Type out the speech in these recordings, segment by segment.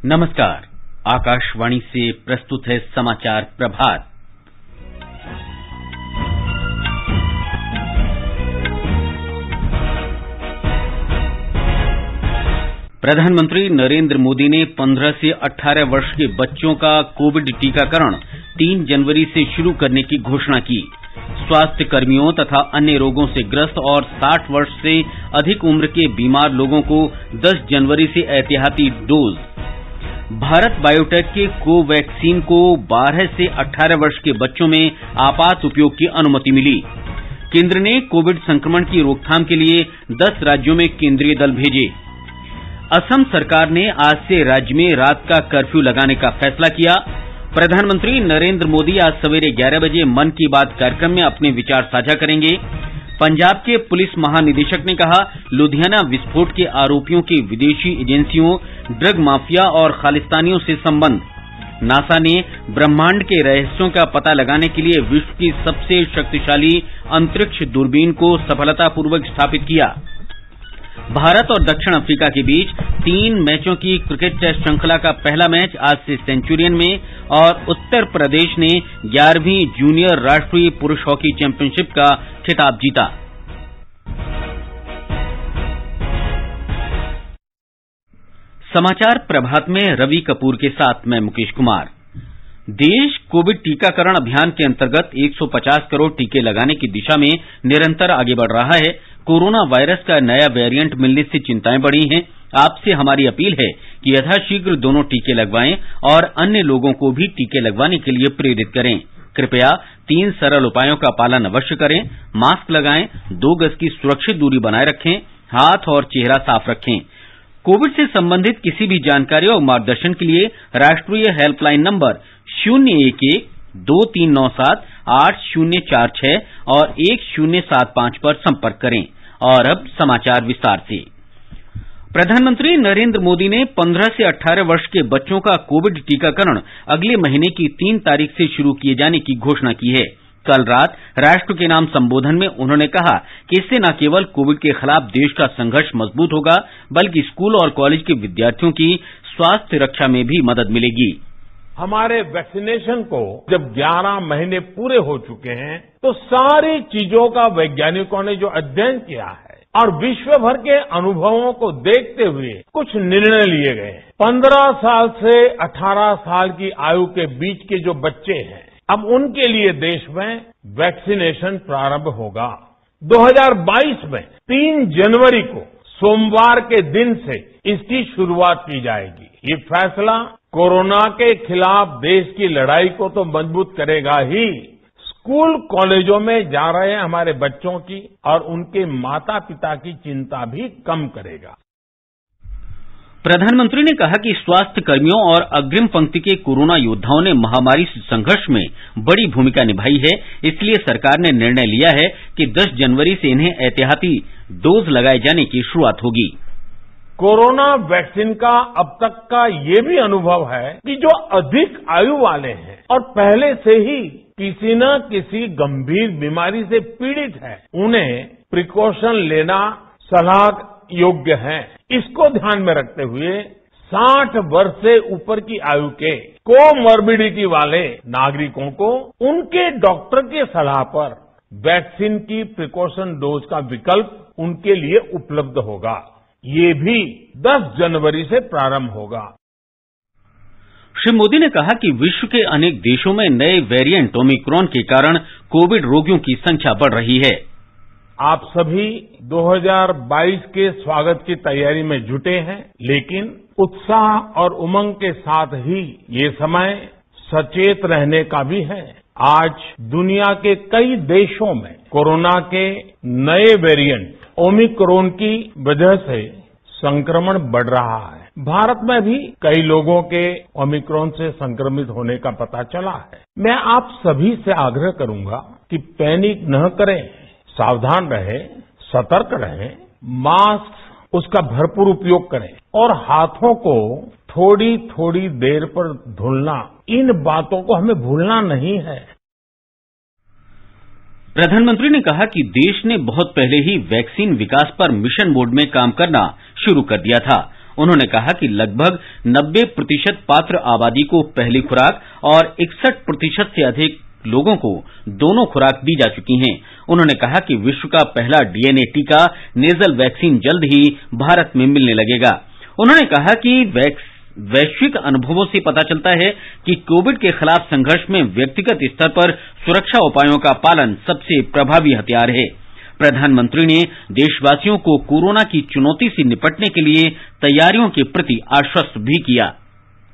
नमस्कार। आकाशवाणी से प्रस्तुत है समाचार प्रभात। प्रधानमंत्री नरेंद्र मोदी ने 15 से 18 वर्ष के बच्चों का कोविड टीकाकरण 3 जनवरी से शुरू करने की घोषणा की। स्वास्थ्य कर्मियों तथा अन्य रोगों से ग्रस्त और 60 वर्ष से अधिक उम्र के बीमार लोगों को 10 जनवरी से एहतियाती डोज। भारत बायोटेक के कोवैक्सीन को 12 से 18 वर्ष के बच्चों में आपात उपयोग की अनुमति मिली। केंद्र ने कोविड संक्रमण की रोकथाम के लिए 10 राज्यों में केंद्रीय दल भेजे। असम सरकार ने आज से राज्य में रात का कर्फ्यू लगाने का फैसला किया। प्रधानमंत्री नरेंद्र मोदी आज सवेरे 11 बजे मन की बात कार्यक्रम में अपने विचार साझा करेंगे। पंजाब के पुलिस महानिदेशक ने कहा, लुधियाना विस्फोट के आरोपियों के विदेशी एजेंसियों, ड्रग माफिया और खालिस्तानियों से संबंध। नासा ने ब्रह्मांड के रहस्यों का पता लगाने के लिए विश्व की सबसे शक्तिशाली अंतरिक्ष दूरबीन को सफलतापूर्वक स्थापित किया। भारत और दक्षिण अफ्रीका के बीच 3 मैचों की क्रिकेट टेस्ट श्रृंखला का पहला मैच आज से सेंचुरियन में और उत्तर प्रदेश ने 11वीं जूनियर राष्ट्रीय पुरुष हॉकी चैंपियनशिप का खिताब जीता। समाचार प्रभात में रवि कपूर के साथ मैं मुकेश कुमार। देश कोविड टीकाकरण अभियान के अंतर्गत 150 करोड़ टीके लगाने की दिशा में निरंतर आगे बढ़ रहा है। कोरोना वायरस का नया वेरिएंट मिलने से चिंताएं बढ़ी हैं। आपसे हमारी अपील है कि यथाशीघ्र दोनों टीके लगवाएं और अन्य लोगों को भी टीके लगवाने के लिए प्रेरित करें। कृपया 3 सरल उपायों का पालन अवश्य करें। मास्क लगाएं, 2 गज की सुरक्षित दूरी बनाए रखें, हाथ और चेहरा साफ रखें। कोविड से संबंधित किसी भी जानकारी और मार्गदर्शन के लिए राष्ट्रीय हेल्पलाइन नंबर 011-2397-8046 और 1075 पर संपर्क करें। और अब समाचार विस्तार से। प्रधानमंत्री नरेंद्र मोदी ने 15 से 18 वर्ष के बच्चों का कोविड टीकाकरण अगले महीने की 3 तारीख से शुरू किए जाने की घोषणा की है। कल रात राष्ट्र के नाम संबोधन में उन्होंने कहा कि इससे न केवल कोविड के खिलाफ देश का संघर्ष मजबूत होगा, बल्कि स्कूल और कॉलेज के विद्यार्थियों की स्वास्थ्य रक्षा में भी मदद मिलेगी। हमारे वैक्सीनेशन को जब 11 महीने पूरे हो चुके हैं, तो सारी चीजों का वैज्ञानिकों ने जो अध्ययन किया है और विश्व भर के अनुभवों को देखते हुए कुछ निर्णय लिए गए हैं। 15 साल से 18 साल की आयु के बीच के जो बच्चे हैं, अब उनके लिए देश में वैक्सीनेशन प्रारंभ होगा। 2022 में 3 जनवरी को सोमवार के दिन से इसकी शुरुआत की जाएगी। ये फैसला कोरोना के खिलाफ देश की लड़ाई को तो मजबूत करेगा ही, स्कूल कॉलेजों में जा रहे हमारे बच्चों की और उनके माता पिता की चिंता भी कम करेगा। प्रधानमंत्री ने कहा कि स्वास्थ्य कर्मियों और अग्रिम पंक्ति के कोरोना योद्धाओं ने महामारी से संघर्ष में बड़ी भूमिका निभाई है। इसलिए सरकार ने निर्णय लिया है कि 10 जनवरी से इन्हें एहतियाती डोज लगाए जाने की शुरुआत होगी। कोरोना वैक्सीन का अब तक का ये भी अनुभव है कि जो अधिक आयु वाले हैं और पहले से ही किसी न किसी गंभीर बीमारी से पीड़ित है, उन्हें प्रिकॉशन लेना सलाह योग्य है। इसको ध्यान में रखते हुए 60 वर्ष से ऊपर की आयु के कोमॉर्बिडिटी वाले नागरिकों को उनके डॉक्टर की सलाह पर वैक्सीन की प्रिकॉशन डोज का विकल्प उनके लिए उपलब्ध होगा। ये भी 10 जनवरी से प्रारंभ होगा। श्री मोदी ने कहा कि विश्व के अनेक देशों में नए वेरिएंट ओमिक्रॉन के कारण कोविड रोगियों की संख्या बढ़ रही है। आप सभी 2022 के स्वागत की तैयारी में जुटे हैं, लेकिन उत्साह और उमंग के साथ ही ये समय सचेत रहने का भी है। आज दुनिया के कई देशों में कोरोना के नए वेरिएंट ओमिक्रॉन की वजह से संक्रमण बढ़ रहा है। भारत में भी कई लोगों के ओमिक्रॉन से संक्रमित होने का पता चला है। मैं आप सभी से आग्रह करूंगा कि पैनिक न करें, सावधान रहें, सतर्क रहें, मास्क उसका भरपूर उपयोग करें और हाथों को थोड़ी थोड़ी देर पर धुलना, इन बातों को हमें भूलना नहीं है। प्रधानमंत्री ने कहा कि देश ने बहुत पहले ही वैक्सीन विकास पर मिशन मोड में काम करना शुरू कर दिया था उन्होंने कहा कि लगभग 90% पात्र आबादी को पहली खुराक और 61% से अधिक लोगों को दोनों खुराक दी जा चुकी हैं। उन्होंने कहा कि विश्व का पहला डीएनए टीका नेजल वैक्सीन जल्द ही भारत में मिलने लगेगा। उन्होंने कहा कि वैश्विक अनुभवों से पता चलता है कि कोविड के खिलाफ संघर्ष में व्यक्तिगत स्तर पर सुरक्षा उपायों का पालन सबसे प्रभावी हथियार है। प्रधानमंत्री ने देशवासियों को कोरोना की चुनौती से निपटने के लिए तैयारियों के प्रति आश्वस्त भी किया।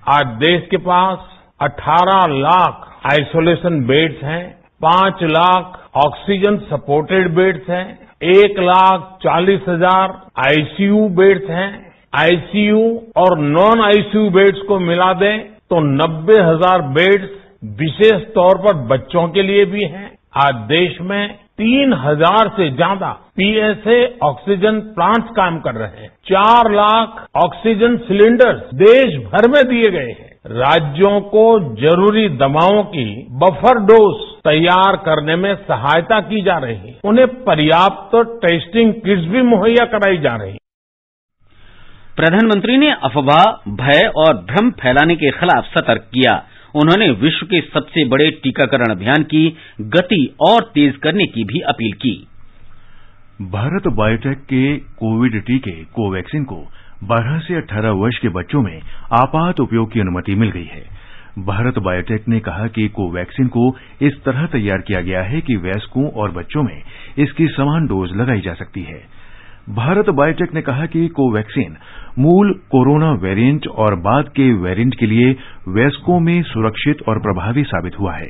आज देश के पास 18 लाख आइसोलेशन बेड्स हैं, 5 लाख ऑक्सीजन सपोर्टेड बेड्स हैं, 1,40,000 आईसीयू बेड्स हैं। आईसीयू और नॉन आईसीयू बेड्स को मिला दें तो 90,000 बेड्स विशेष तौर पर बच्चों के लिए भी हैं। आज देश में 3,000 से ज्यादा पीएसए ऑक्सीजन प्लांट्स काम कर रहे हैं। 4 लाख ऑक्सीजन सिलेंडर्स देश भर में दिए गए हैं। राज्यों को जरूरी दवाओं की बफर डोज तैयार करने में सहायता की जा रही है। उन्हें पर्याप्त टेस्टिंग किट्स भी मुहैया कराई जा रही है। प्रधानमंत्री ने अफवाह, भय और भ्रम फैलाने के खिलाफ सतर्क किया। उन्होंने विश्व के सबसे बड़े टीकाकरण अभियान की गति और तेज करने की भी अपील की। भारत बायोटेक के कोविड टीके कोवैक्सीन को 12 से 18 वर्ष के बच्चों में आपात उपयोग की अनुमति मिल गई है। भारत बायोटेक ने कहा कि कोवैक्सीन को इस तरह तैयार किया गया है कि वयस्कों और बच्चों में इसकी समान डोज लगाई जा सकती है। भारत बायोटेक ने कहा कि कोवैक्सीन मूल कोरोना वेरिएंट और बाद के वेरिएंट के लिए वयस्कों में सुरक्षित और प्रभावी साबित हुआ है।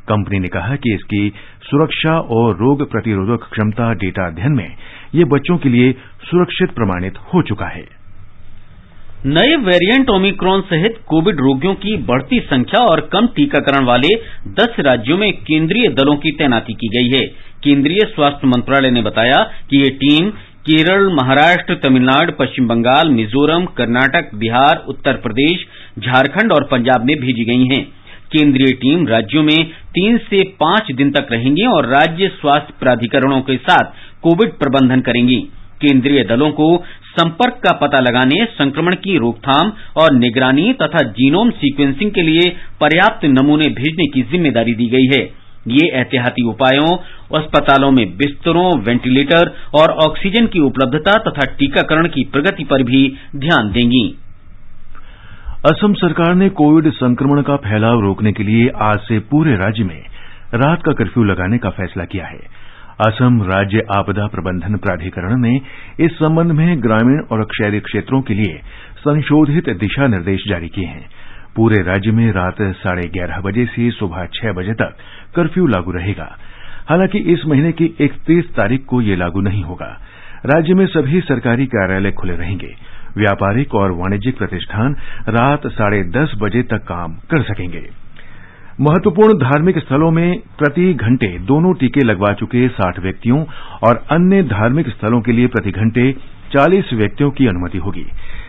कंपनी ने कहा कि इसकी सुरक्षा और रोग प्रतिरोधक क्षमता डेटा अध्ययन में ये बच्चों के लिए सुरक्षित प्रमाणित हो चुका है। नए वेरिएंट ओमिक्रॉन सहित कोविड रोगियों की बढ़ती संख्या और कम टीकाकरण वाले 10 राज्यों में केंद्रीय दलों की तैनाती की गई है। केंद्रीय स्वास्थ्य मंत्रालय ने बताया कि ये टीम केरल, महाराष्ट्र, तमिलनाडु, पश्चिम बंगाल, मिजोरम, कर्नाटक, बिहार, उत्तर प्रदेश, झारखंड और पंजाब में भेजी गई हैं। केंद्रीय टीम राज्यों में 3 से 5 दिन तक रहेंगी और राज्य स्वास्थ्य प्राधिकरणों के साथ कोविड प्रबंधन करेंगी। केंद्रीय दलों को संपर्क का पता लगाने, संक्रमण की रोकथाम और निगरानी तथा जीनोम सीक्वेंसिंग के लिए पर्याप्त नमूने भेजने की जिम्मेदारी दी गई है। ये एहतियाती उपायों, अस्पतालों में बिस्तरों, वेंटिलेटर और ऑक्सीजन की उपलब्धता तथा टीकाकरण की प्रगति पर भी ध्यान देंगी। असम सरकार ने कोविड संक्रमण का फैलाव रोकने के लिए आज से पूरे राज्य में रात का कर्फ्यू लगाने का फैसला किया है। असम राज्य आपदा प्रबंधन प्राधिकरण ने इस संबंध में ग्रामीण और शहरी क्षेत्रों के लिए संशोधित दिशा निर्देश जारी किए हैं। पूरे राज्य में रात 11:30 बजे से सुबह 6 बजे तक कर्फ्यू लागू रहेगा। हालांकि इस महीने की 31 तारीख को ये लागू नहीं होगा। राज्य में सभी सरकारी कार्यालय खुले रहेंगे। व्यापारिक और वाणिज्यिक प्रतिष्ठान रात 10:30 बजे तक काम कर सकेंगे। महत्वपूर्ण धार्मिक स्थलों में प्रति घंटे दोनों टीके लगवा चुके 60 व्यक्तियों और अन्य धार्मिक स्थलों के लिए प्रति घंटे 40 व्यक्तियों की अनुमति होगी।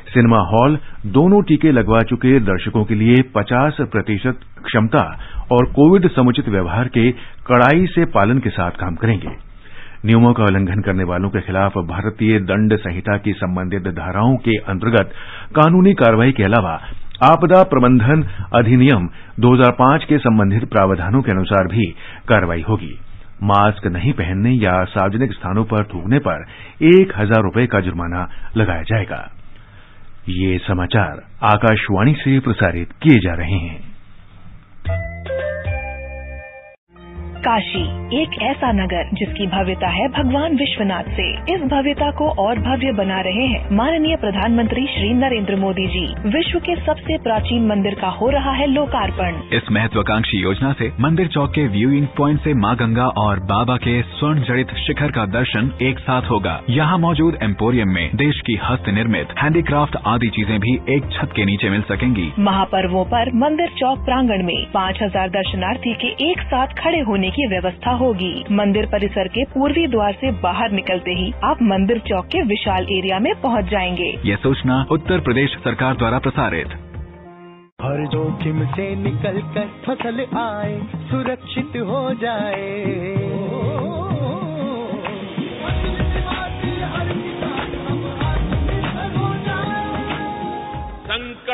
सिनेमा हॉल दोनों टीके लगवा चुके दर्शकों के लिए 50% क्षमता और कोविड समुचित व्यवहार के कड़ाई से पालन के साथ काम करेंगे। नियमों का उल्लंघन करने वालों के खिलाफ भारतीय दंड संहिता की संबंधित धाराओं के अंतर्गत कानूनी कार्रवाई के अलावा आपदा प्रबंधन अधिनियम 2005 के संबंधित प्रावधानों के अनुसार भी कार्रवाई होगी। मास्क नहीं पहनने या सार्वजनिक स्थानों पर थूकने पर 1,000 रुपये का जुर्माना लगाया जाएगा। ये समाचार आकाशवाणी से प्रसारित किए जा रहे हैं। काशी, एक ऐसा नगर जिसकी भव्यता है भगवान विश्वनाथ से। इस भव्यता को और भव्य बना रहे हैं माननीय प्रधानमंत्री श्री नरेंद्र मोदी जी। विश्व के सबसे प्राचीन मंदिर का हो रहा है लोकार्पण। इस महत्वाकांक्षी योजना से मंदिर चौक के व्यूइंग पॉइंट से मां गंगा और बाबा के स्वर्ण जड़ित शिखर का दर्शन एक साथ होगा। यहाँ मौजूद एम्पोरियम में देश की हस्त निर्मित हैंडीक्राफ्ट आदि चीजें भी एक छत के नीचे मिल सकेंगी। महापर्वों पर मंदिर चौक प्रांगण में 5,000 दर्शनार्थी के एक साथ खड़े होने की व्यवस्था होगी। मंदिर परिसर के पूर्वी द्वार से बाहर निकलते ही आप मंदिर चौक के विशाल एरिया में पहुंच जाएंगे। ये सूचना उत्तर प्रदेश सरकार द्वारा प्रसारित। हर जोखिम से निकल कर फसल आए, सुरक्षित हो जाए।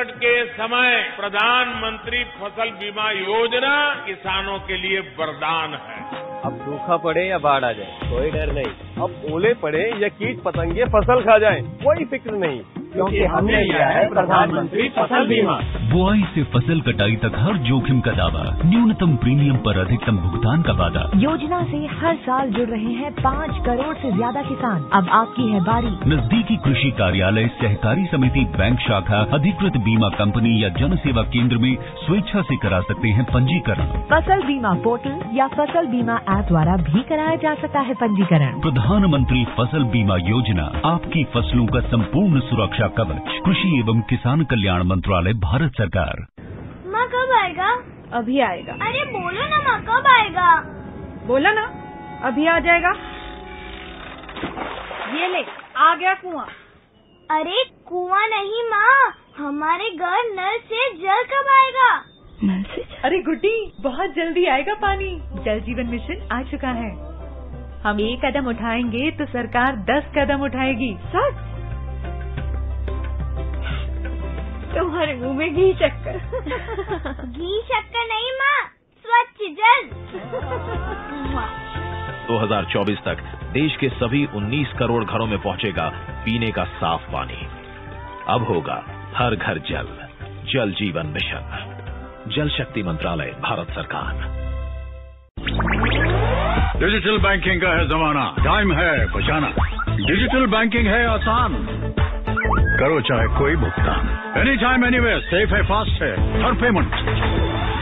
संकट के समय प्रधानमंत्री फसल बीमा योजना किसानों के लिए वरदान है। अब सूखा पड़े या बाढ़ आ जाए कोई डर नहीं, अब ओले पड़े या कीट पतंगे फसल खा जाए कोई फिक्र नहीं, क्योंकि हमने लिया है प्रधानमंत्री फसल बीमा। बुआई से फसल कटाई तक हर जोखिम का दावा, न्यूनतम प्रीमियम पर अधिकतम भुगतान का वादा। योजना से हर साल जुड़ रहे हैं 5 करोड़ से ज्यादा किसान। अब आपकी है बारी। नजदीकी कृषि कार्यालय, सहकारी समिति, बैंक शाखा, अधिकृत बीमा कंपनी या जन सेवा केंद्र में स्वेच्छा से करा सकते हैं पंजीकरण। फसल बीमा पोर्टल या फसल बीमा ऐप द्वारा भी कराया जा सकता है पंजीकरण। प्रधानमंत्री फसल बीमा योजना, आपकी फसलों का संपूर्ण सुरक्षा कवच। कृषि एवं किसान कल्याण मंत्रालय, भारत सरकार। माँ कब आएगा? अभी आएगा। अरे बोलो ना माँ कब आएगा? बोला ना अभी आ जाएगा। ये ले आ गया कुआं। अरे कुआं नहीं माँ, हमारे घर नल से जल कब आएगा? नल से? अरे गुड्डी बहुत जल्दी आएगा पानी। जल जीवन मिशन आ चुका है। हम 1 कदम उठाएंगे तो सरकार 10 कदम उठाएगी। सच? तुम्हारे मुंह में घी शक्कर। घी शक्कर नहीं माँ, स्वच्छ जल। 2024 तक देश के सभी 19 करोड़ घरों में पहुंचेगा पीने का साफ पानी। अब होगा हर घर जल। जल जीवन मिशन, जल शक्ति मंत्रालय, भारत सरकार। डिजिटल बैंकिंग का है जमाना, टाइम है बचाना। डिजिटल बैंकिंग है आसान, करो चाहे कोई भुगतान, एनी टाइम एनीवेयर, सेफ है, फास्ट है, हर पेमेंट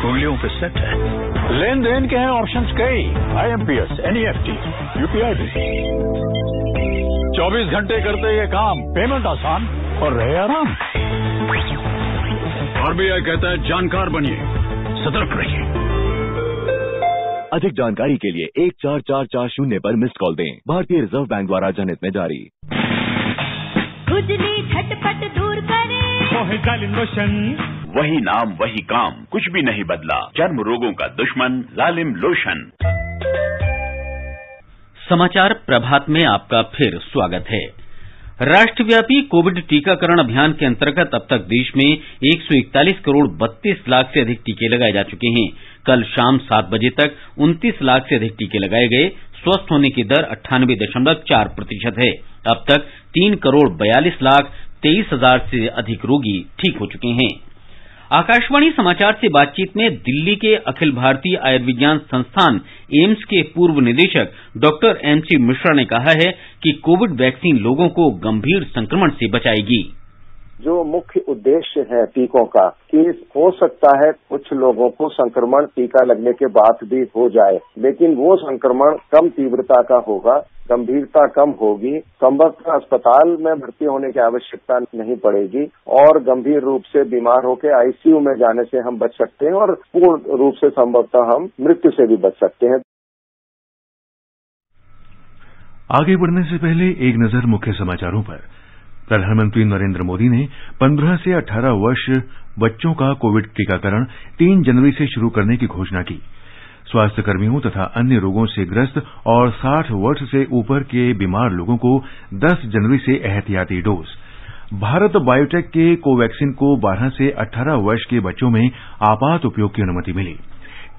उंगलियों पे सेट है। लेन देन के हैं ऑप्शंस कई, IMPS, NEFT, UPI भी। 24 घंटे करते ये काम, पेमेंट आसान और रहे आराम। RBI कहता है जानकार बनिए, सतर्क रहिए। अधिक जानकारी के लिए 14440 पर मिस्ड कॉल दें। भारतीय रिजर्व बैंक द्वारा जनहित में जारी। खुजली झटपट दूर करे, लोशन। वही नाम वही काम, कुछ भी नहीं बदला। चर्म रोगों का दुश्मन जालिम लोशन। समाचार प्रभात में आपका फिर स्वागत है। राष्ट्रव्यापी कोविड टीकाकरण अभियान के अंतर्गत अब तक देश में 141 करोड़ 32 लाख से अधिक टीके लगाए जा चुके हैं। कल शाम 7 बजे तक 29 लाख से अधिक टीके लगाए गए। स्वस्थ होने की दर 98.4% है। अब तक 3 करोड़ 42 लाख 23 हजार से अधिक रोगी ठीक हो चुके हैं। आकाशवाणी समाचार से बातचीत में दिल्ली के अखिल भारतीय आयुर्विज्ञान संस्थान एम्स के पूर्व निदेशक डॉक्टर MC मिश्रा ने कहा है कि कोविड वैक्सीन लोगों को गंभीर संक्रमण से बचाएगी। जो मुख्य उद्देश्य है टीकों का, कि हो सकता है कुछ लोगों को संक्रमण टीका लगने के बाद भी हो जाए, लेकिन वो संक्रमण कम तीव्रता का होगा, गंभीरता कम होगी, संभवतः अस्पताल में भर्ती होने की आवश्यकता नहीं पड़ेगी और गंभीर रूप से बीमार होकर ICU में जाने से हम बच सकते हैं और पूर्ण रूप से संभवतः हम मृत्यु से भी बच सकते हैं। आगे बढ़ने से पहले एक नजर मुख्य समाचारों पर। प्रधानमंत्री नरेंद्र मोदी ने 15 से 18 वर्ष बच्चों का कोविड टीकाकरण 3 जनवरी से शुरू करने की घोषणा की। स्वास्थ्य कर्मियों तथा अन्य रोगों से ग्रस्त और 60 वर्ष से ऊपर के बीमार लोगों को 10 जनवरी से एहतियाती डोज। भारत बायोटेक के कोवैक्सीन को 12 से 18 वर्ष के बच्चों में आपात उपयोग की अनुमति मिली।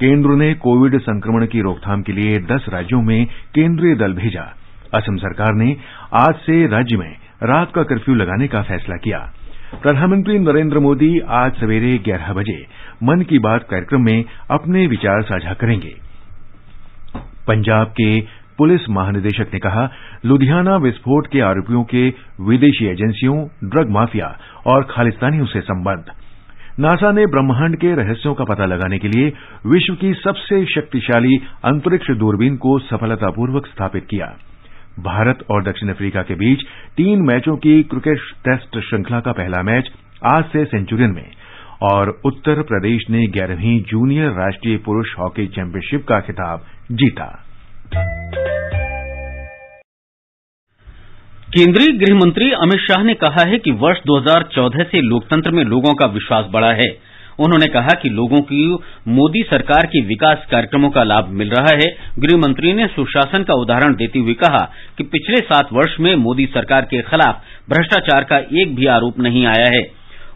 केंद्र ने कोविड संक्रमण की रोकथाम के लिए 10 राज्यों में केंद्रीय दल भेजा। असम सरकार ने आज से राज्य में रात का कर्फ्यू लगाने का फैसला किया। प्रधानमंत्री नरेंद्र मोदी आज सवेरे 11 बजे मन की बात कार्यक्रम में अपने विचार साझा करेंगे। पंजाब के पुलिस महानिदेशक ने कहा, लुधियाना विस्फोट के आरोपियों के विदेशी एजेंसियों, ड्रग माफिया और खालिस्तानियों से संबंध। नासा ने ब्रह्मांड के रहस्यों का पता लगाने के लिए विश्व की सबसे शक्तिशाली अंतरिक्ष दूरबीन को सफलतापूर्वक स्थापित किया। भारत और दक्षिण अफ्रीका के बीच 3 मैचों की क्रिकेट टेस्ट श्रृंखला का पहला मैच आज से सेंचुरियन में और उत्तर प्रदेश ने 11वीं जूनियर राष्ट्रीय पुरुष हॉकी चैंपियनशिप का खिताब जीता। केंद्रीय गृह मंत्री अमित शाह ने कहा है कि वर्ष 2014 से लोकतंत्र में लोगों का विश्वास बढ़ा है। उन्होंने कहा कि लोगों को मोदी सरकार के विकास कार्यक्रमों का लाभ मिल रहा है। गृह मंत्री ने सुशासन का उदाहरण देते हुए कहा कि पिछले 7 वर्ष में मोदी सरकार के खिलाफ भ्रष्टाचार का एक भी आरोप नहीं आया है।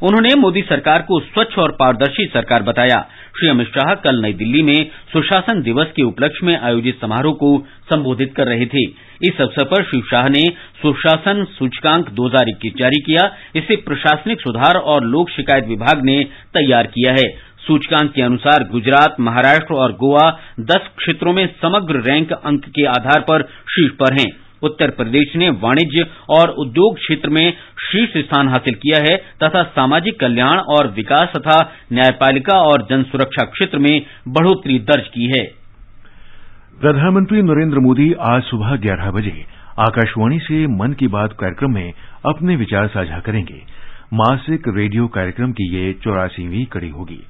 उन्होंने मोदी सरकार को स्वच्छ और पारदर्शी सरकार बताया। श्री अमित शाह कल नई दिल्ली में सुशासन दिवस के उपलक्ष्य में आयोजित समारोह को संबोधित कर रहे थे। इस अवसर पर श्री शाह ने सुशासन सूचकांक 2021 जारी किया। इसे प्रशासनिक सुधार और लोक शिकायत विभाग ने तैयार किया है। सूचकांक के अनुसार गुजरात, महाराष्ट्र और गोवा 10 क्षेत्रों में समग्र रैंक अंक के आधार पर शीर्ष पर हैं। उत्तर प्रदेश ने वाणिज्य और उद्योग क्षेत्र में शीर्ष स्थान हासिल किया है तथा सामाजिक कल्याण और विकास तथा न्यायपालिका और जन सुरक्षा क्षेत्र में बढ़ोतरी दर्ज की है। प्रधानमंत्री नरेंद्र मोदी आज सुबह 11 बजे आकाशवाणी से मन की बात कार्यक्रम में अपने विचार साझा करेंगे। मासिक रेडियो कार्यक्रम की ये 84वीं कड़ी होगी।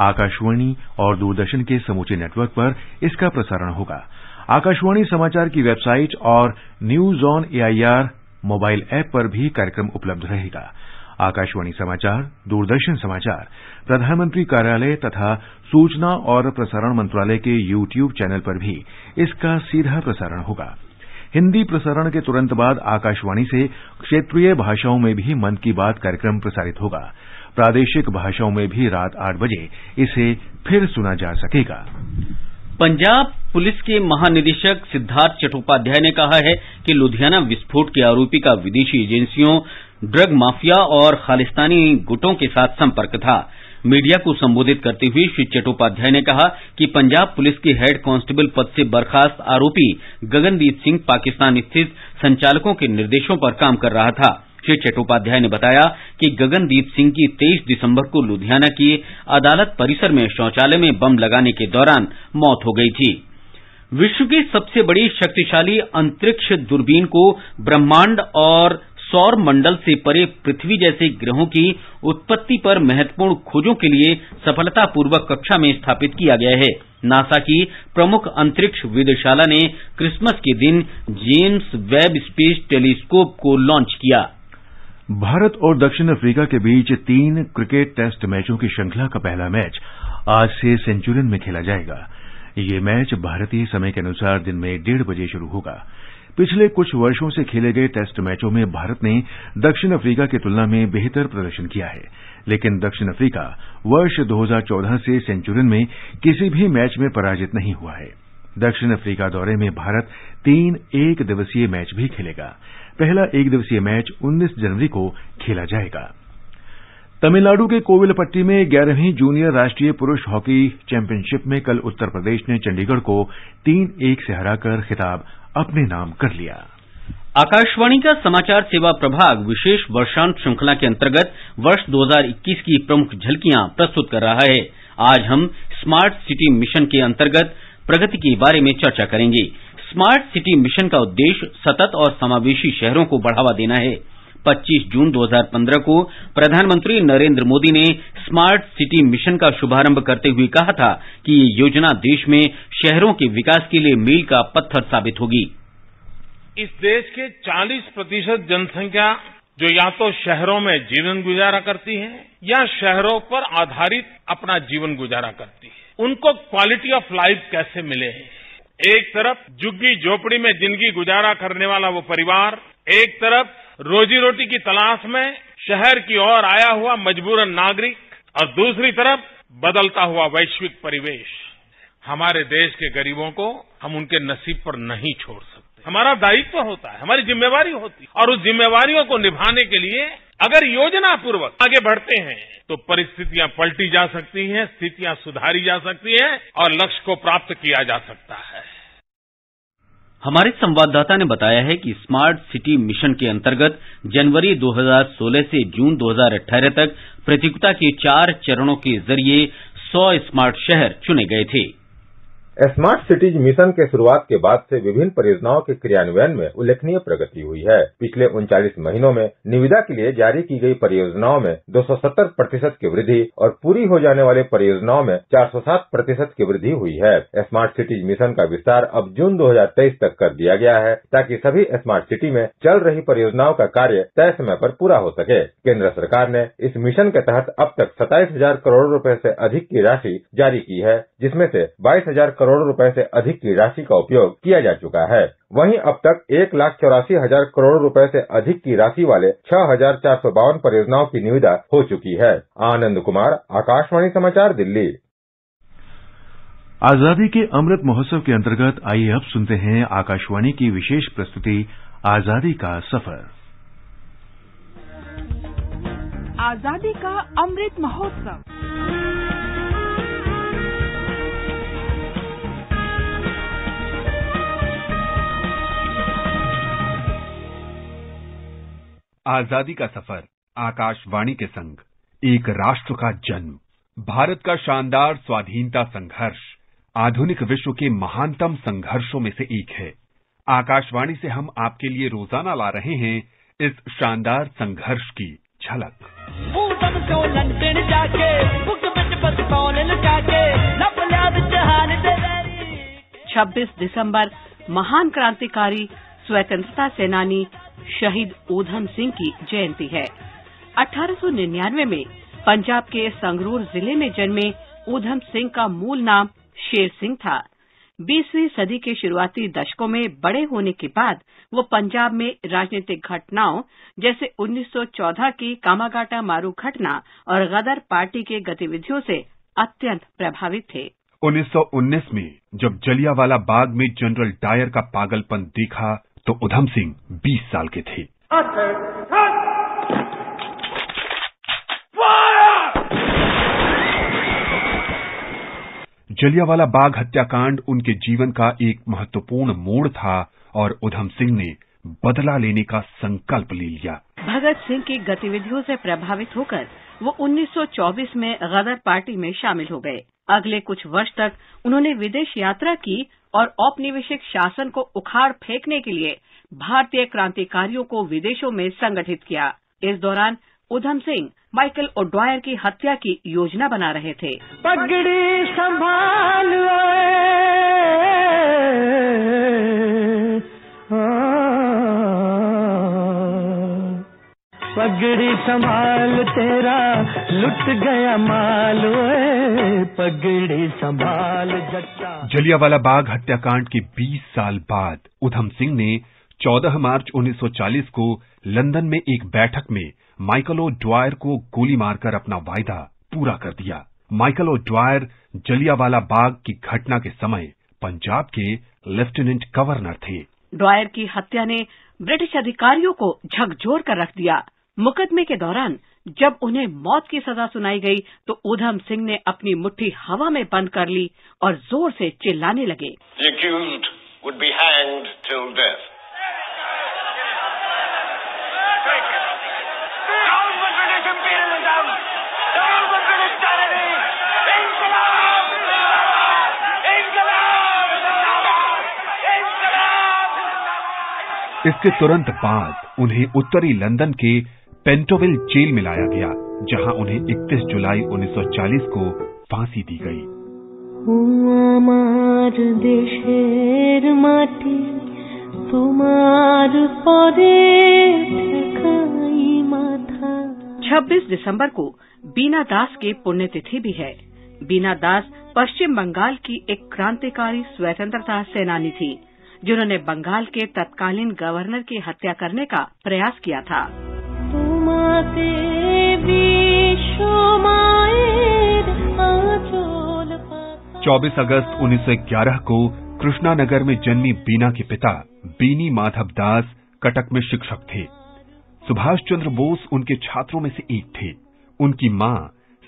आकाशवाणी और दूरदर्शन के समूचे नेटवर्क पर इसका प्रसारण होगा। आकाशवाणी समाचार की वेबसाइट और news on AIR mobile app पर भी कार्यक्रम उपलब्ध रहेगा। आकाशवाणी समाचार, दूरदर्शन समाचार, प्रधानमंत्री कार्यालय तथा सूचना और प्रसारण मंत्रालय के यूट्यूब चैनल पर भी इसका सीधा प्रसारण होगा। हिंदी प्रसारण के तुरंत बाद आकाशवाणी से क्षेत्रीय भाषाओं में भी मन की बात कार्यक्रम प्रसारित होगा। प्रादेशिक भाषाओं में भी रात 8 बजे इसे फिर सुना जा सकेगा। पंजाब पुलिस के महानिदेशक सिद्धार्थ चट्टोपाध्याय ने कहा है कि लुधियाना विस्फोट के आरोपी का विदेशी एजेंसियों, ड्रग माफिया और खालिस्तानी गुटों के साथ संपर्क था। मीडिया को संबोधित करते हुए श्री चट्टोपाध्याय ने कहा कि पंजाब पुलिस के हेड कांस्टेबल पद से बर्खास्त आरोपी गगनदीप सिंह पाकिस्तान स्थित संचालकों के निर्देशों पर काम कर रहा था। श्री चट्टोपाध्याय ने बताया कि गगनदीप सिंह की 23 दिसंबर को लुधियाना की अदालत परिसर में शौचालय में बम लगाने के दौरान मौत हो गई थी। विश्व की सबसे बड़ी शक्तिशाली अंतरिक्ष दूरबीन को ब्रह्मांड और सौर मंडल से परे पृथ्वी जैसे ग्रहों की उत्पत्ति पर महत्वपूर्ण खोजों के लिए सफलतापूर्वक कक्षा में स्थापित किया गया है। नासा की प्रमुख अंतरिक्ष वेधशाला ने क्रिसमस के दिन जेम्स वेब स्पेस टेलीस्कोप को लॉन्च किया। भारत और दक्षिण अफ्रीका के बीच 3 क्रिकेट टेस्ट मैचों की श्रृंखला का पहला मैच आज से सेंचुरियन में खेला जाएगा। ये मैच भारतीय समय के अनुसार दिन में 1:30 बजे शुरू होगा। पिछले कुछ वर्षों से खेले गए टेस्ट मैचों में भारत ने दक्षिण अफ्रीका की तुलना में बेहतर प्रदर्शन किया है, लेकिन दक्षिण अफ्रीका वर्ष 2014 से सेंचुरियन में किसी भी मैच में पराजित नहीं हुआ है। दक्षिण अफ्रीका दौरे में भारत 3 एक दिवसीय मैच भी खेलेगा। पहला एक दिवसीय मैच 19 जनवरी को खेला जाएगा। तमिलनाडु के कोविलपट्टी में 11वीं जूनियर राष्ट्रीय पुरुष हॉकी चैंपियनशिप में कल उत्तर प्रदेश ने चंडीगढ़ को 3-1 से हराकर खिताब अपने नाम कर लिया। आकाशवाणी का समाचार सेवा प्रभाग विशेष वर्षांत श्रृंखला के अंतर्गत वर्ष 2021 की प्रमुख झलकियां प्रस्तुत कर रहा है। आज हम स्मार्ट सिटी मिशन के अंतर्गत प्रगति के बारे में चर्चा करेंगे। स्मार्ट सिटी मिशन का उद्देश्य सतत और समावेशी शहरों को बढ़ावा देना है। 25 जून 2015 को प्रधानमंत्री नरेंद्र मोदी ने स्मार्ट सिटी मिशन का शुभारंभ करते हुए कहा था कि ये योजना देश में शहरों के विकास के लिए मील का पत्थर साबित होगी। इस देश के 40% जनसंख्या जो या तो शहरों में जीवन गुजारा करती है या शहरों पर आधारित अपना जीवन गुजारा करती है, उनको क्वालिटी ऑफ लाइफ कैसे मिले। एक तरफ झुग्गी झोपड़ी में जिंदगी गुजारा करने वाला वो परिवार, एक तरफ रोजी रोटी की तलाश में शहर की ओर आया हुआ मजबूरन नागरिक, और दूसरी तरफ बदलता हुआ वैश्विक परिवेश। हमारे देश के गरीबों को हम उनके नसीब पर नहीं छोड़ सकते। हमारा दायित्व होता है, हमारी जिम्मेवारी होती है, और उस जिम्मेवारियों को निभाने के लिए अगर योजना पूर्वक आगे बढ़ते हैं तो परिस्थितियां पलटी जा सकती हैं, स्थितियां सुधारी जा सकती हैं और लक्ष्य को प्राप्त किया जा सकता है। हमारे संवाददाता ने बताया है कि स्मार्ट सिटी मिशन के अंतर्गत जनवरी 2016 से जून 2018 तक प्रतियोगिता के 4 चरणों के जरिए 100 स्मार्ट शहर चुने गए थे। स्मार्ट सिटीज मिशन के शुरुआत के बाद से विभिन्न परियोजनाओं के क्रियान्वयन में उल्लेखनीय प्रगति हुई है। पिछले 39 महीनों में निविदा के लिए जारी की गई परियोजनाओं में 270% की वृद्धि और पूरी हो जाने वाली परियोजनाओं में 407% की वृद्धि हुई है। स्मार्ट सिटीज मिशन का विस्तार अब जून 2023 तक कर दिया गया है ताकि सभी स्मार्ट सिटी में चल रही परियोजनाओं का कार्य तय समय पर पूरा हो सके। केंद्र सरकार ने इस मिशन के तहत अब तक 27,000 करोड़ रुपए से अधिक की राशि जारी की है, जिसमें से 22,000 करोड़ रुपए से अधिक की राशि का उपयोग किया जा चुका है। वहीं अब तक 1,84,000 करोड़ रुपए से अधिक की राशि वाले 6,452 परियोजनाओं की निविदा हो चुकी है। आनंद कुमार, आकाशवाणी समाचार, दिल्ली। आजादी के अमृत महोत्सव के अंतर्गत आइए अब सुनते हैं आकाशवाणी की विशेष प्रस्तुति आजादी का सफर। आजादी का अमृत महोत्सव। आजादी का सफर आकाशवाणी के संग एक राष्ट्र का जन्म, भारत का शानदार स्वाधीनता संघर्ष आधुनिक विश्व के महानतम संघर्षों में से एक है। आकाशवाणी से हम आपके लिए रोजाना ला रहे हैं इस शानदार संघर्ष की झलक। 26 दिसंबर महान क्रांतिकारी स्वतंत्रता सेनानी शहीद ऊधम सिंह की जयंती है। 1899 में पंजाब के संगरूर जिले में जन्मे ऊधम सिंह का मूल नाम शेर सिंह था। 20वीं सदी के शुरुआती दशकों में बड़े होने के बाद वो पंजाब में राजनीतिक घटनाओं जैसे 1914 की कामागाटा मारू घटना और गदर पार्टी के गतिविधियों से अत्यंत प्रभावित थे। 1919 में जब जलियांवाला बाग में जनरल डायर का पागलपन देखा तो ऊधम सिंह 20 साल के थे। जलियांवाला बाग हत्याकांड उनके जीवन का एक महत्वपूर्ण मोड़ था और ऊधम सिंह ने बदला लेने का संकल्प ले लिया। भगत सिंह की गतिविधियों से प्रभावित होकर वो 1924 में गदर पार्टी में शामिल हो गए। अगले कुछ वर्ष तक उन्होंने विदेश यात्रा की और औपनिवेशिक शासन को उखाड़ फेंकने के लिए भारतीय क्रांतिकारियों को विदेशों में संगठित किया। इस दौरान ऊधम सिंह माइकल ओड्वायर की हत्या की योजना बना रहे थे। पगड़ी संभाल पगड़ी संभाल तेरा लुट गया माल, पगड़ी संभाल जट्टा। जलियांवाला बाग हत्याकांड के 20 साल बाद ऊधम सिंह ने 14 मार्च 1940 को लंदन में एक बैठक में माइकल ओड्वायर को गोली मारकर अपना वायदा पूरा कर दिया। माइकल ओड्वायर जलियांवाला बाग की घटना के समय पंजाब के लेफ्टिनेंट गवर्नर थे। ड्वायर की हत्या ने ब्रिटिश अधिकारियों को झकझोर कर रख दिया। मुकदमे के दौरान जब उन्हें मौत की सजा सुनाई गई तो ऊधम सिंह ने अपनी मुट्ठी हवा में बंद कर ली और जोर से चिल्लाने लगे। The accused would be hanged till death. इसके तुरंत बाद उन्हें उत्तरी लंदन के पेंटोविल जेल में लाया गया, जहां उन्हें 31 जुलाई 1940 को फांसी दी गई। আমার দেশের মাটি তোমার পরে ঠেকাই মাথা। 26 दिसंबर को बीना दास की पुण्यतिथि भी है। बीना दास पश्चिम बंगाल की एक क्रांतिकारी स्वतंत्रता सेनानी थी, जिन्होंने बंगाल के तत्कालीन गवर्नर की हत्या करने का प्रयास किया था। 24 अगस्त 1911 को कृष्णानगर में जन्मी बीना के पिता बीनी माधव दास कटक में शिक्षक थे। सुभाष चंद्र बोस उनके छात्रों में से एक थे। उनकी मां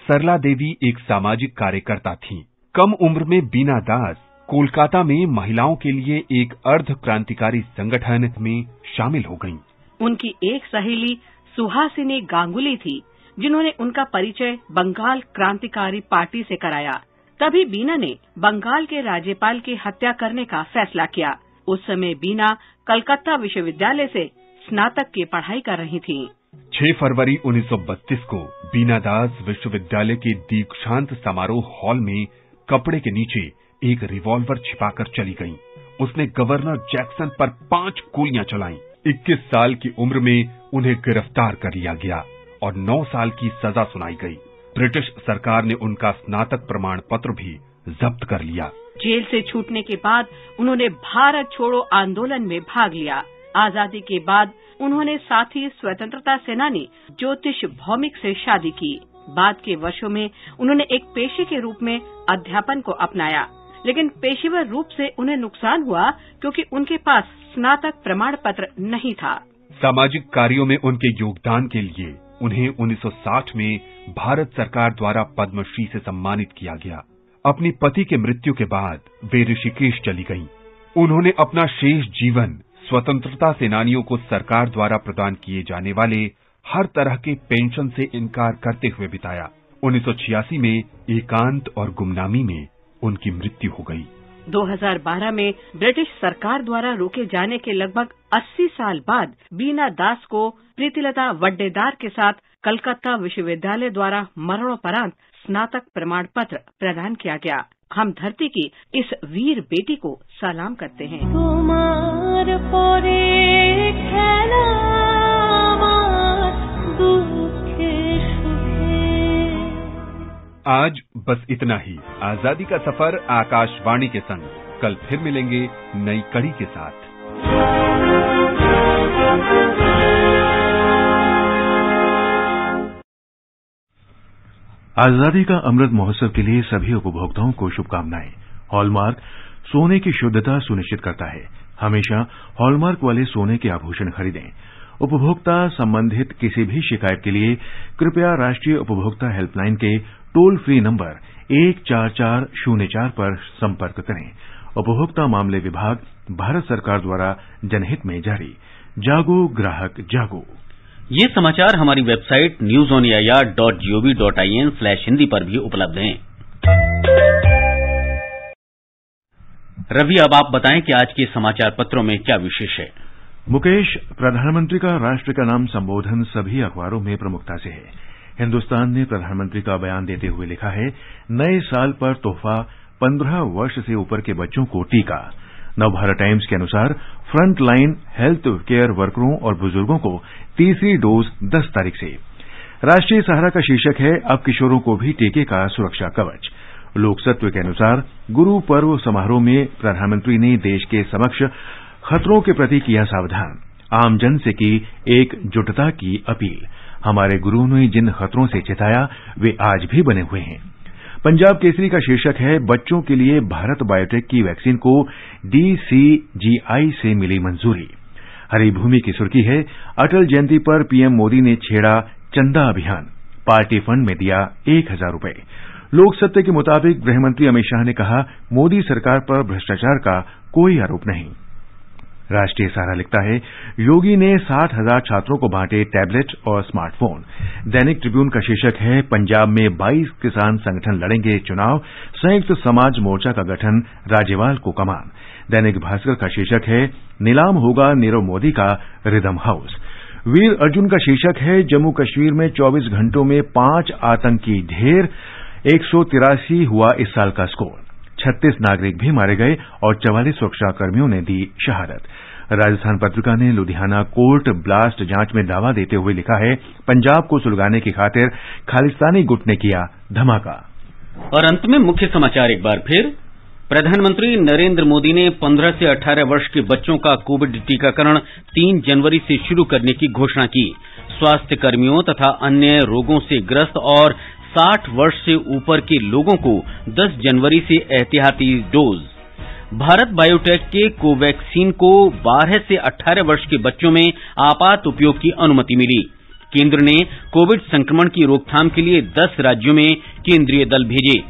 सरला देवी एक सामाजिक कार्यकर्ता थीं। कम उम्र में बीना दास कोलकाता में महिलाओं के लिए एक अर्ध क्रांतिकारी संगठन में शामिल हो गईं। उनकी एक सहेली सुहासिनी गांगुली थी, जिन्होंने उनका परिचय बंगाल क्रांतिकारी पार्टी से कराया। तभी बीना ने बंगाल के राज्यपाल की हत्या करने का फैसला किया। उस समय बीना कलकत्ता विश्वविद्यालय से स्नातक की पढ़ाई कर रही थीं। 6 फरवरी 1932 को बीना दास विश्वविद्यालय के दीक्षांत समारोह हॉल में कपड़े के नीचे एक रिवॉल्वर छिपाकर चली गईं। उसने गवर्नर जैक्सन पर 5 गोलियां चलाईं। 21 साल की उम्र में उन्हें गिरफ्तार कर लिया गया और 9 साल की सजा सुनाई गई। ब्रिटिश सरकार ने उनका स्नातक प्रमाण पत्र भी जब्त कर लिया। जेल से छूटने के बाद उन्होंने भारत छोड़ो आंदोलन में भाग लिया। आजादी के बाद उन्होंने साथी स्वतंत्रता सेनानी ज्योतिष भौमिक से शादी की। बाद के वर्षों में उन्होंने एक पेशे के रूप में अध्यापन को अपनाया, लेकिन पेशेवर रूप से उन्हें नुकसान हुआ क्योंकि उनके पास स्नातक प्रमाण पत्र नहीं था। सामाजिक कार्यों में उनके योगदान के लिए उन्हें 1960 में भारत सरकार द्वारा पद्मश्री से सम्मानित किया गया। अपनी पति के मृत्यु के बाद वे ऋषिकेश चली गईं। उन्होंने अपना शेष जीवन स्वतंत्रता सेनानियों को सरकार द्वारा प्रदान किए जाने वाले हर तरह के पेंशन से इनकार करते हुए बिताया। 1986 में एकांत और गुमनामी में उनकी मृत्यु हो गई। 2012 में ब्रिटिश सरकार द्वारा रोके जाने के लगभग 80 साल बाद बीना दास को प्रीतिलता वड्डेदार के साथ कलकत्ता विश्वविद्यालय द्वारा मरणोपरांत स्नातक प्रमाण पत्र प्रदान किया गया। हम धरती की इस वीर बेटी को सलाम करते हैं। तुम्हार परे खेला दुखे सुखे। आज बस इतना ही। आजादी का सफर आकाशवाणी के संग। कल फिर मिलेंगे नई कड़ी के साथ। आजादी का अमृत महोत्सव के लिए सभी उपभोक्ताओं को शुभकामनाएं। हॉलमार्क सोने की शुद्धता सुनिश्चित करता है। हमेशा हॉलमार्क वाले सोने के आभूषण खरीदें। उपभोक्ता संबंधित किसी भी शिकायत के लिए कृपया राष्ट्रीय उपभोक्ता हेल्पलाइन के टोल फ्री नंबर 14404 पर संपर्क करें। उपभोक्ता मामले विभाग, भारत सरकार द्वारा जनहित में जारी। जागो ग्राहक जागो। ये समाचार हमारी वेबसाइट newsonair.gov.in/hindi पर भी उपलब्ध हैं। रवि, अब आप बताएं कि आज के समाचार पत्रों में क्या विशेष है। मुकेश, प्रधानमंत्री का राष्ट्र का नाम संबोधन सभी अखबारों में प्रमुखता से है। हिन्दुस्तान ने प्रधानमंत्री का बयान देते हुए लिखा है, नए साल पर तोहफा 15 वर्ष से ऊपर के बच्चों को टीका। नवभारत टाइम्स के अनुसार फ्रंट लाइन हेल्थ केयर वर्करों और बुजुर्गों को तीसरी डोज 10 तारीख से। राष्ट्रीय सहारा का शीर्षक है, अब किशोरों को भी टीके का सुरक्षा कवच। लोकसत्व के अनुसार गुरु पर्व समारोह में प्रधानमंत्री ने देश के समक्ष खतरों के प्रति किया सावधान। आमजन से की एकजुटता की अपील। हमारे गुरुओं ने जिन खतरों से चेताया वे आज भी बने हुए हैं। पंजाब केसरी का शीर्षक है, बच्चों के लिए भारत बायोटेक की वैक्सीन को DCGI से मिली मंजूरी। हरी भूमि की सुर्खी है, अटल जयंती पर पीएम मोदी ने छेड़ा चंदा अभियान। पार्टी फंड में दिया 1000 रुपए। लोकसत्ता के मुताबिक गृहमंत्री अमित शाह ने कहा, मोदी सरकार पर भ्रष्टाचार का कोई आरोप नहीं। राष्ट्रीय सहारा लिखता है, योगी ने 60,000 छात्रों को बांटे टैबलेट और स्मार्टफोन। दैनिक ट्रिब्यून का शीर्षक है, पंजाब में 22 किसान संगठन लड़ेंगे चुनाव। संयुक्त समाज मोर्चा का गठन, राज्यपाल को कमान। दैनिक भास्कर का शीर्षक है, नीलाम होगा नीरव मोदी का रिदम हाउस। वीर अर्जुन का शीर्षक है, जम्मू कश्मीर में 24 घंटों में 5 आतंकी ढेर। 183 हुआ इस साल का स्कोर। 36 नागरिक भी मारे गए और 44 सुरक्षाकर्मियों ने दी शहादत। राजस्थान पत्रिका ने लुधियाना कोर्ट ब्लास्ट जांच में दावा देते हुए लिखा है, पंजाब को सुलगाने की खातिर खालिस्तानी गुट ने किया धमाका। और अंत में मुख्य समाचार एक बार फिर। प्रधानमंत्री नरेंद्र मोदी ने 15 से 18 वर्ष के बच्चों का कोविड टीकाकरण 3 जनवरी से शुरू करने की घोषणा की। स्वास्थ्य कर्मियों तथा अन्य रोगों से ग्रस्त और 60 वर्ष से ऊपर के लोगों को 10 जनवरी से एहतियाती डोज। भारत बायोटेक के कोवैक्सीन को 12 से 18 वर्ष के बच्चों में आपात उपयोग की अनुमति मिली। केंद्र ने कोविड संक्रमण की रोकथाम के लिए 10 राज्यों में केंद्रीय दल भेजे।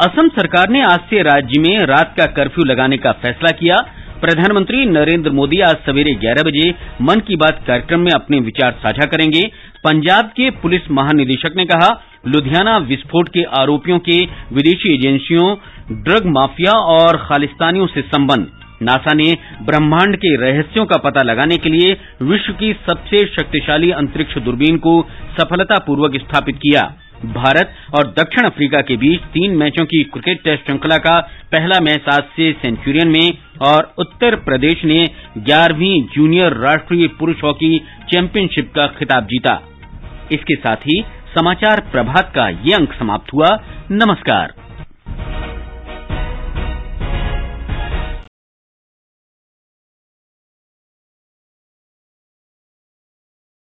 असम सरकार ने आज से राज्य में रात का कर्फ्यू लगाने का फैसला किया। प्रधानमंत्री नरेंद्र मोदी आज सवेरे 11 बजे मन की बात कार्यक्रम में अपने विचार साझा करेंगे। पंजाब के पुलिस महानिदेशक ने कहा, लुधियाना विस्फोट के आरोपियों के विदेशी एजेंसियों, ड्रग माफिया और खालिस्तानियों से संबंध। नासा ने ब्रह्मांड के रहस्यों का पता लगाने के लिए विश्व की सबसे शक्तिशाली अंतरिक्ष दूरबीन को सफलतापूर्वक स्थापित किया। भारत और दक्षिण अफ्रीका के बीच 3 मैचों की क्रिकेट टेस्ट श्रृंखला का पहला मैच आज से सेंचुरियन में और उत्तर प्रदेश ने 11वीं जूनियर राष्ट्रीय पुरुष हॉकी चैंपियनशिप का खिताब जीता। इसके साथ ही समाचार प्रभात का ये अंक समाप्त हुआ। नमस्कार।